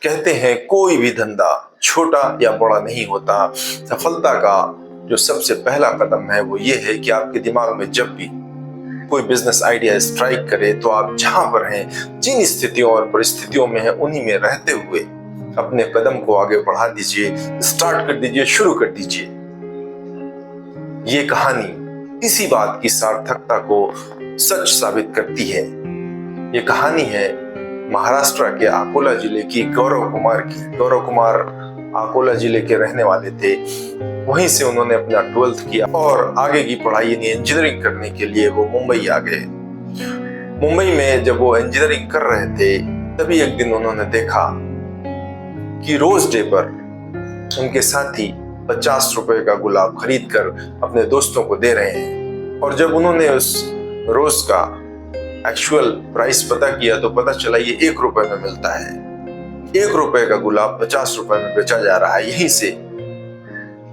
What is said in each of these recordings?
कहते हैं कोई भी धंधा छोटा या बड़ा नहीं होता। सफलता का जो सबसे पहला कदम है वो ये है कि आपके दिमाग में जब भी कोई बिजनेस आइडिया स्ट्राइक करे तो आप जहां पर हैं, जिन स्थितियों और परिस्थितियों में हैं, उन्हीं में रहते हुए अपने कदम को आगे बढ़ा दीजिए, स्टार्ट कर दीजिए, शुरू कर दीजिए। ये कहानी इसी बात की सार्थकता को सच साबित करती है। ये कहानी है महाराष्ट्र के अकोला जिले की गौरव कुमार की। गौरव कुमार अकोला जिले के रहने वाले थे। वहीं से उन्होंने अपना 12th किया और आगे की पढ़ाई यानी इंजीनियरिंग करने के लिए वो मुंबई आ गए। मुंबई में जब वो इंजीनियरिंग कर रहे थे तभी एक दिन उन्होंने देखा कि रोज डे पर उनके साथी 50 रुपए का गुलाब खरीद कर अपने दोस्तों को दे रहे हैं। और जब उन्होंने उस रोज का एक्चुअल प्राइस पता किया तो पता चला ये 1 रुपए में मिलता है। 1 रुपए का गुलाब 50 रुपए में बेचा जा रहा है। यहीं से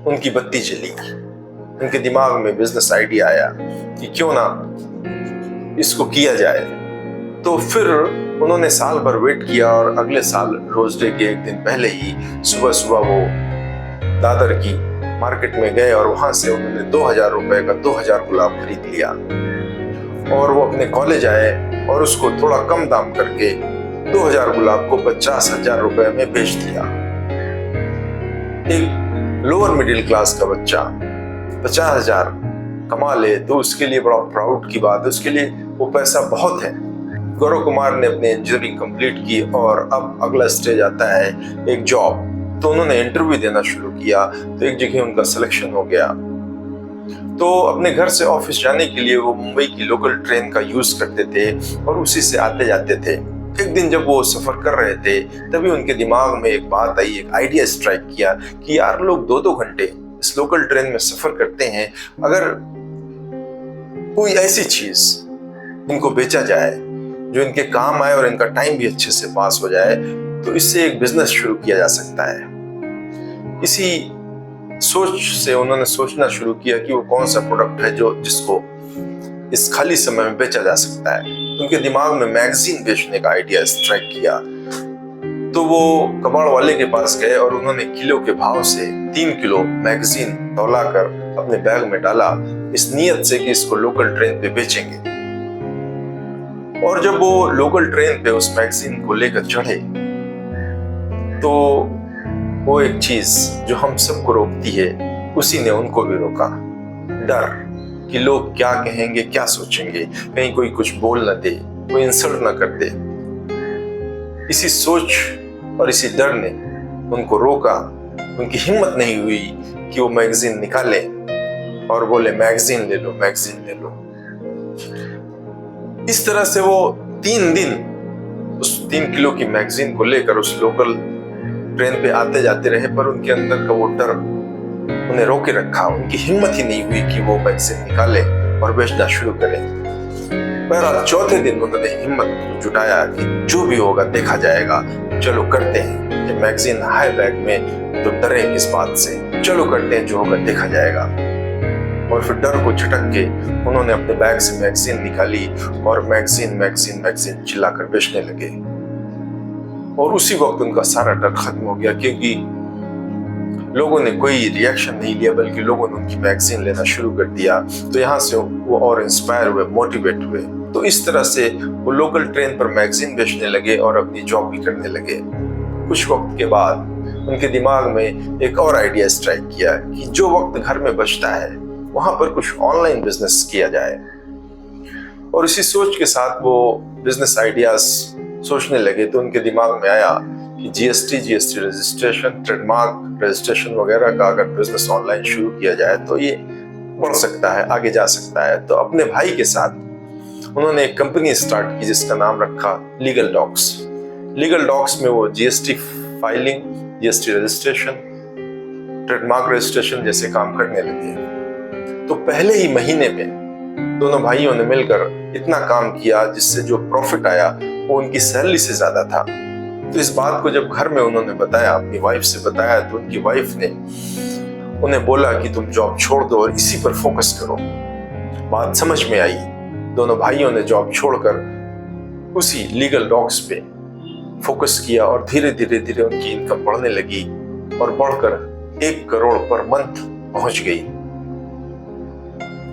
उनकी बत्ती जली। उनके दिमाग में बिजनेस आइडिया आया कि क्यों ना इसको किया जाए। तो फिर उन्होंने साल भर वेट किया और अगले साल रोज डे के एक दिन पहले ही सुबह सुबह वो दादर की मार्केट में गए और वहां से उन्होंने 2000 रुपए का 2000 गुलाब खरीद लिया। और वो अपने कॉलेज आए और उसको थोड़ा कम दाम करके 2000 गुलाब को 50,000 रुपए में बेच दिया। एक लोअर मिडिल क्लास का बच्चा 50,000 कमा ले तो उसके लिए बड़ा प्राउड की बात है, उसके लिए वो पैसा बहुत है। गौरव कुमार ने अपनी इंजीनियरिंग कंप्लीट की और अब अगला स्टेज आता है एक जॉब। तो उन्होंने इंटरव्यू देना शुरू किया तो एक जगह उनका सिलेक्शन हो गया। तो अपने घर से ऑफिस जाने के लिए वो मुंबई की लोकल ट्रेन का यूज करते थे और उसी से आते जाते थे। एक दिन जब वो सफर कर रहे थे तभी उनके दिमाग में एक बात आई, एक आइडिया स्ट्राइक किया कि यार लोग 2-2 घंटे इस लोकल ट्रेन में सफर करते हैं, अगर कोई ऐसी चीज इनको बेचा जाए जो इनके काम आए और इनका टाइम भी अच्छे से पास हो जाए तो इससे एक बिजनेस शुरू किया जा सकता है। इसी सोच से उन्होंने सोचना शुरू किया कि वो कौन सा प्रोडक्ट है जिसको इस खाली समय में बेचा जा सकता है। उनके दिमाग में मैगजीन बेचने का आइडिया स्ट्राइक किया। तो वो कबाड़ वाले के पास गए और उन्होंने किलो के भाव से 3 किलो मैगजीन तौला कर अपने बैग में डाला, इस नियत से कि इसको लोकल ट्रेन पे बेचेंगे। और जब वो लोकल ट्रेन पे उस मैगजीन को लेकर चढ़े तो वो एक चीज जो हम सबको रोकती है उसी ने उनको भी रोका। डर कि लोग क्या कहेंगे, क्या सोचेंगे, कहीं कोई कुछ बोल न दे, कोई इंसल्ट न कर दे। इसी सोच और इसी डर ने उनको रोका। उनकी हिम्मत नहीं हुई कि वो मैगजीन निकाले और बोले मैगजीन ले लो, मैगजीन ले लो। इस तरह से वो 3 दिन उस 3 किलो की मैगजीन को लेकर उस लोकल ट्रेन पे आते जाते रहे, पर उनके अंदर का वो डर उन्हें रोके रखा। उनकी हिम्मत ही नहीं हुई कि वो मैगजीन निकाले और बेचना शुरू करें। बहरहाल चौथे दिन उन्होंने हिम्मत जुटाया कि जो भी होगा देखा जाएगा, चलो करते हैं। कि मैगजीन हाय बैग में तो डरे किस बात से, चलो करते हैं, जो होगा देखा जाएगा। और फिर डर को झटक के उन्होंने अपने बैग से मैगजीन निकाली और मैगजीन मैगजीन मैगजीन चिल्लाकर बेचने लगे। और उसी वक्त उनका सारा डर खत्म हो गया, क्योंकि लोगों ने कोई रिएक्शन नहीं लिया बल्कि लोगों ने उनकी मैगजीन लेना शुरू कर दिया। तो यहाँ से वो और इंस्पायर हुए, मोटिवेट हुए। तो इस तरह से वो लोकल ट्रेन पर मैगजीन बेचने लगे और अपनी जॉब भी करने लगे। कुछ वक्त के बाद उनके दिमाग में एक और आइडिया स्ट्राइक किया कि जो वक्त घर में बचता है वहां पर कुछ ऑनलाइन बिजनेस किया जाए। और इसी सोच के साथ वो बिजनेस आइडियाज सोचने लगे। तो उनके दिमाग में आया कि जीएसटी रजिस्ट्रेशन, ट्रेडमार्क रजिस्ट्रेशन वगैरह का अगर बिजनेस ऑनलाइन शुरू किया जाए तो ये बढ़ सकता है, आगे जा सकता है। तो अपने भाई के साथ उन्होंने एक कंपनी स्टार्ट की जिसका नाम रखा लीगल डॉक्स। लीगल डॉक्स में वो GST filing, GST registration, trademark registration जैसे काम करने लगे। तो पहले ही महीने में दोनों भाइयों ने मिलकर इतना काम किया जिससे जो प्रॉफिट आया वो उनकी सैलरी से ज्यादा था। तो इस बात को जब घर में उन्होंने बताया, अपनी वाइफ से बताया, तो उनकी वाइफ ने उन्हें बोला कि तुम जॉब छोड़ दो और इसी पर फोकस करो। बात समझ में आई। दोनों भाइयों ने जॉब छोड़कर उसी लीगल डॉक्स पे फोकस किया और धीरे धीरे धीरे उनकी इनकम बढ़ने लगी और बढ़कर 1 करोड़ पर मंथ पहुंच गई।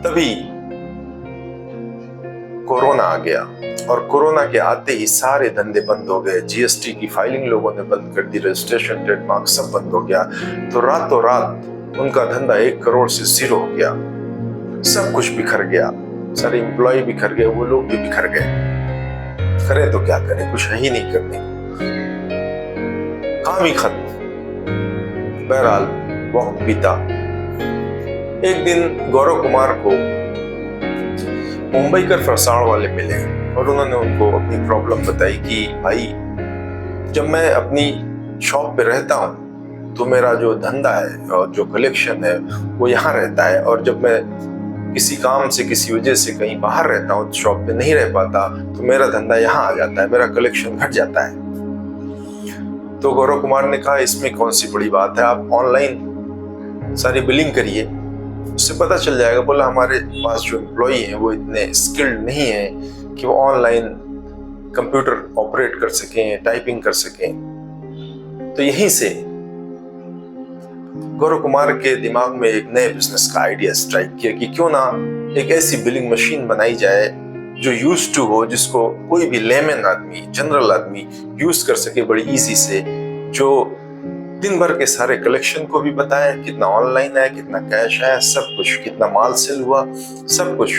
तभी कोरोना आ गया और कोरोना के आते ही सारे धंधे बंद हो गए। जीएसटी की फाइलिंग लोगों ने बंद कर दी, रजिस्ट्रेशन, ट्रेडमार्क सब बंद हो गया। तो रातों रात उनका धंधा 1 करोड़ से 0 हो गया। सब कुछ बिखर गया, सारे एम्प्लॉय बिखर गए, वो लोग भी बिखर गए। करें तो क्या करें, कुछ है ही नहीं करने, काम ही खत्म। बहरहाल वक्त बीता। एक दिन गौरव कुमार को मुंबई कर फरसाण वाले मिले और उन्होंने उनको अपनी प्रॉब्लम बताई कि भाई, जब मैं अपनी शॉप पे रहता हूँ तो मेरा जो धंधा है और जो कलेक्शन है वो यहाँ रहता है, और जब मैं किसी काम से किसी वजह से कहीं बाहर रहता हूँ, शॉप पे नहीं रह पाता, तो मेरा धंधा यहाँ आ जाता है, मेरा कलेक्शन घट जाता है। तो गौरव कुमार ने कहा, इसमें कौन सी बड़ी बात है, आप ऑनलाइन सारी बिलिंग करिए, उससे पता चल जाएगा। बोला, हमारे पास जो एम्प्लॉई हैं वो इतने स्किल्ड नहीं है कि वो ऑनलाइन कंप्यूटर ऑपरेट कर सकें, टाइपिंग कर सकें। तो यहीं से गौरव कुमार के दिमाग में एक नए बिजनेस का आइडिया स्ट्राइक किया कि क्यों ना एक ऐसी बिलिंग मशीन बनाई जाए जो यूज टू हो, जिसको कोई भी लेमन आदमी, जनरल आदमी यूज कर सके बड़ी इजी से, जो दिन भर के सारे कलेक्शन को भी बताए, कितना ऑनलाइन है, कितना कैश है, सब कुछ, कितना माल सेल हुआ, सब कुछ।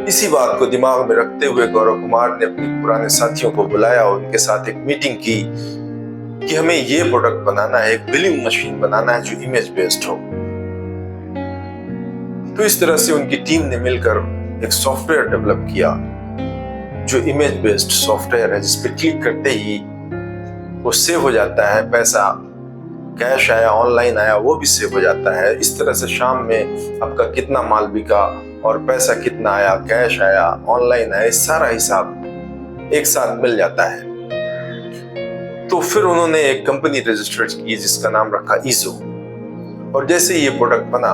इसी बात को दिमाग में रखते हुए गौरव कुमार ने अपने पुराने साथियों को बुलाया और उनके साथ एक मीटिंग की कि हमें ये प्रोडक्ट बनाना है, एक बिलिंग मशीन बनाना है जो इमेज बेस्ड हो। तो इस तरह से उनकी टीम ने मिलकर एक सॉफ्टवेयर डेवलप किया जो इमेज बेस्ड सॉफ्टवेयर है, जिसपे क्लिक करते ही वो सेव हो जाता है, पैसा कैश आया, ऑनलाइन आया, वो भी सेव हो जाता है। इस तरह से शाम में आपका कितना माल बिका और पैसा कितना आया, कैश आया, ऑनलाइन आया, सारा हिसाब एक साथ मिल जाता है। तो फिर उन्होंने एक कंपनी रजिस्टर्ड की जिसका नाम रखा ईजो, और जैसे ये प्रोडक्ट बना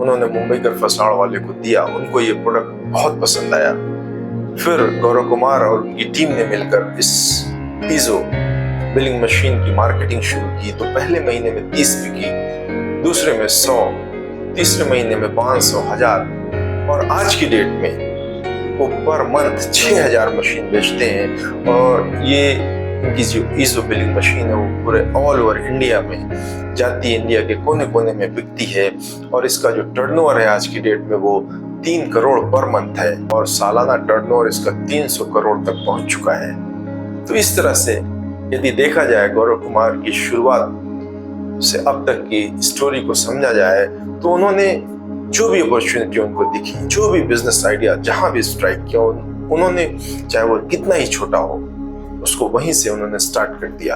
उन्होंने मुंबई कर फरसाण वाले को दिया, उनको ये प्रोडक्ट बहुत पसंद आया। फिर गौरव कुमार और उनकी टीम ने मिलकर इस ईजो बिलिंग मशीन की मार्केटिंग शुरू की। तो पहले महीने में 30 बिकी, दूसरे में 100, तीसरे महीने में 500, 1000, और आज की डेट में वो पर मंथ 6000 मशीन बेचते हैं। और ये इनकी जो ईजो बिलिंग मशीन है वो पूरे ऑल ओवर इंडिया में जाती है, इंडिया के कोने कोने में बिकती है, और इसका जो टर्नओवर है आज की डेट में वो 3 करोड़ पर मंथ है, और सालाना टर्नओवर इसका 300 करोड़ तक पहुंच चुका है। तो इस तरह से यदि देखा जाए, गौरव कुमार की शुरुआत से अब तक की स्टोरी को समझा जाए, तो उन्होंने जो भी अपॉर्चुनिटी उनको दिखी, जो भी बिजनेस आइडिया जहां भी स्ट्राइक किया, उन्होंने चाहे वो कितना ही छोटा हो, उसको वहीं से उन्होंने स्टार्ट कर दिया।